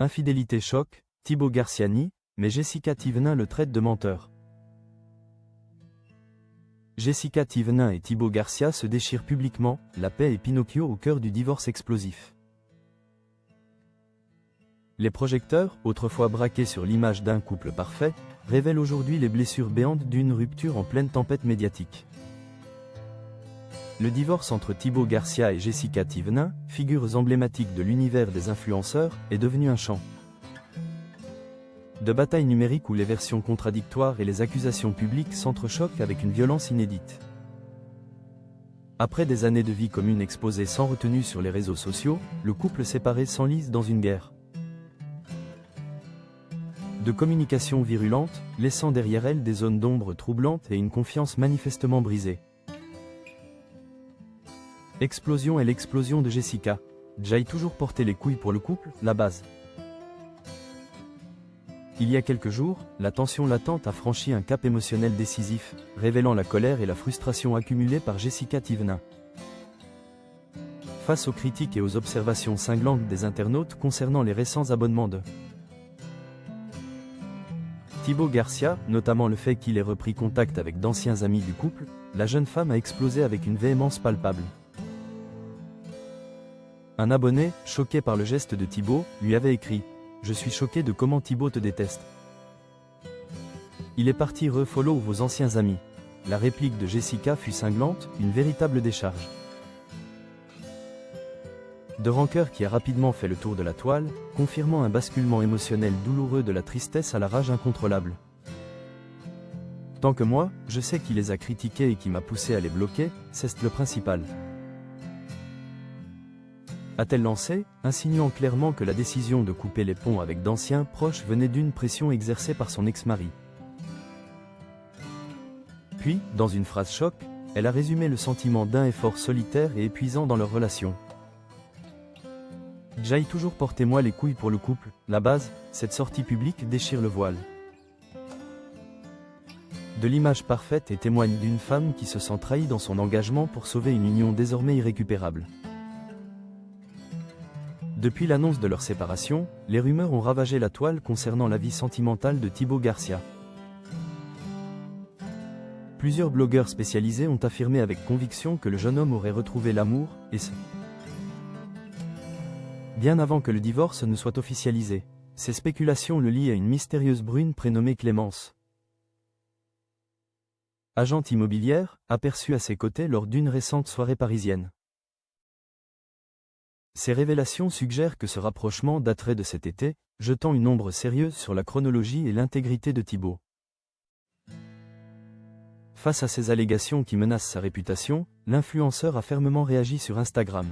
Infidélité choque, Thibaut Garcia nie, mais Jessica Thévenin le traite de menteur. Jessica Thévenin et Thibaut Garcia se déchirent publiquement, la paix et Pinocchio au cœur du divorce explosif. Les projecteurs, autrefois braqués sur l'image d'un couple parfait, révèlent aujourd'hui les blessures béantes d'une rupture en pleine tempête médiatique. Le divorce entre Thibaut Garcia et Jessica Thévenin, figures emblématiques de l'univers des influenceurs, est devenu un chant de bataille numérique où les versions contradictoires et les accusations publiques s'entrechoquent avec une violence inédite. Après des années de vie commune exposées sans retenue sur les réseaux sociaux, le couple séparé s'enlise dans une guerre de communication virulente, laissant derrière elle des zones d'ombre troublantes et une confiance manifestement brisée. Explosion et l'explosion de Jessica. Jay toujours porté les couilles pour le couple, la base. Il y a quelques jours, la tension latente a franchi un cap émotionnel décisif, révélant la colère et la frustration accumulées par Jessica Thévenin. Face aux critiques et aux observations cinglantes des internautes concernant les récents abonnements de Thibaut Garcia, notamment le fait qu'il ait repris contact avec d'anciens amis du couple, la jeune femme a explosé avec une véhémence palpable. Un abonné, choqué par le geste de Thibaut, lui avait écrit « Je suis choqué de comment Thibaut te déteste. Il est parti refollow vos anciens amis ». La réplique de Jessica fut cinglante, une véritable décharge de rancœur qui a rapidement fait le tour de la toile, confirmant un basculement émotionnel douloureux de la tristesse à la rage incontrôlable. Tant que moi, je sais qui les a critiqués et qui m'a poussé à les bloquer, c'est le principal. A-t-elle lancé, insinuant clairement que la décision de couper les ponts avec d'anciens proches venait d'une pression exercée par son ex-mari. Puis, dans une phrase choc, elle a résumé le sentiment d'un effort solitaire et épuisant dans leur relation. Jay toujours portez-moi les couilles pour le couple, la base, cette sortie publique déchire le voile de l'image parfaite et témoigne d'une femme qui se sent trahie dans son engagement pour sauver une union désormais irrécupérable. Depuis l'annonce de leur séparation, les rumeurs ont ravagé la toile concernant la vie sentimentale de Thibaut Garcia. Plusieurs blogueurs spécialisés ont affirmé avec conviction que le jeune homme aurait retrouvé l'amour, et ce, bien avant que le divorce ne soit officialisé. Ces spéculations le lient à une mystérieuse brune prénommée Clémence, agente immobilière, aperçue à ses côtés lors d'une récente soirée parisienne. Ces révélations suggèrent que ce rapprochement daterait de cet été, jetant une ombre sérieuse sur la chronologie et l'intégrité de Thibaut. Face à ces allégations qui menacent sa réputation, l'influenceur a fermement réagi sur Instagram,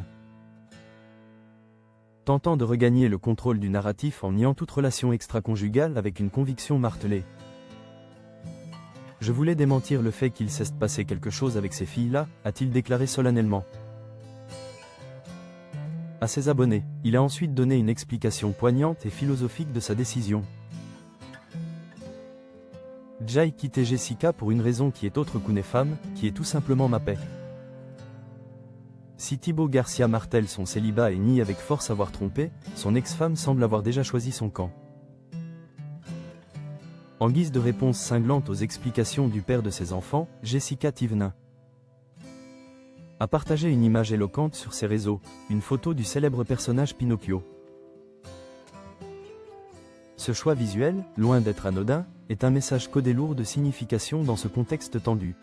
tentant de regagner le contrôle du narratif en niant toute relation extra-conjugale avec une conviction martelée. « Je voulais démentir le fait qu'il s'est passé quelque chose avec ces filles-là », a-t-il déclaré solennellement. À ses abonnés, il a ensuite donné une explication poignante et philosophique de sa décision. Jay quittait Jessica pour une raison qui est autre qu'une femme, qui est tout simplement ma paix. Si Thibaut Garcia martèle son célibat et nie avec force avoir trompé, son ex-femme semble avoir déjà choisi son camp. En guise de réponse cinglante aux explications du père de ses enfants, Jessica Thévenin a partagé une image éloquente sur ses réseaux, une photo du célèbre personnage Pinocchio. Ce choix visuel, loin d'être anodin, est un message codé lourd de signification dans ce contexte tendu.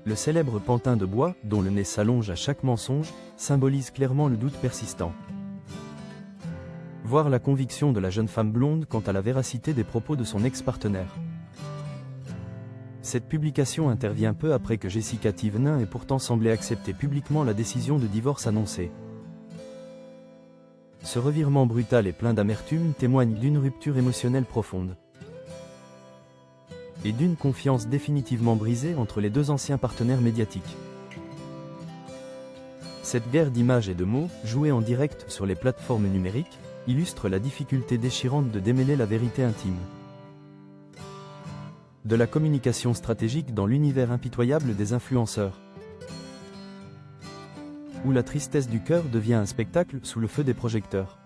Le célèbre pantin de bois, dont le nez s'allonge à chaque mensonge, symbolise clairement le doute persistant. Voir la conviction de la jeune femme blonde quant à la véracité des propos de son ex-partenaire. Cette publication intervient peu après que Jessica Thévenin ait pourtant semblé accepter publiquement la décision de divorce annoncée. Ce revirement brutal et plein d'amertume témoigne d'une rupture émotionnelle profonde et d'une confiance définitivement brisée entre les deux anciens partenaires médiatiques. Cette guerre d'images et de mots, jouée en direct sur les plateformes numériques, illustre la difficulté déchirante de démêler la vérité intime de la communication stratégique dans l'univers impitoyable des influenceurs, où la tristesse du cœur devient un spectacle sous le feu des projecteurs.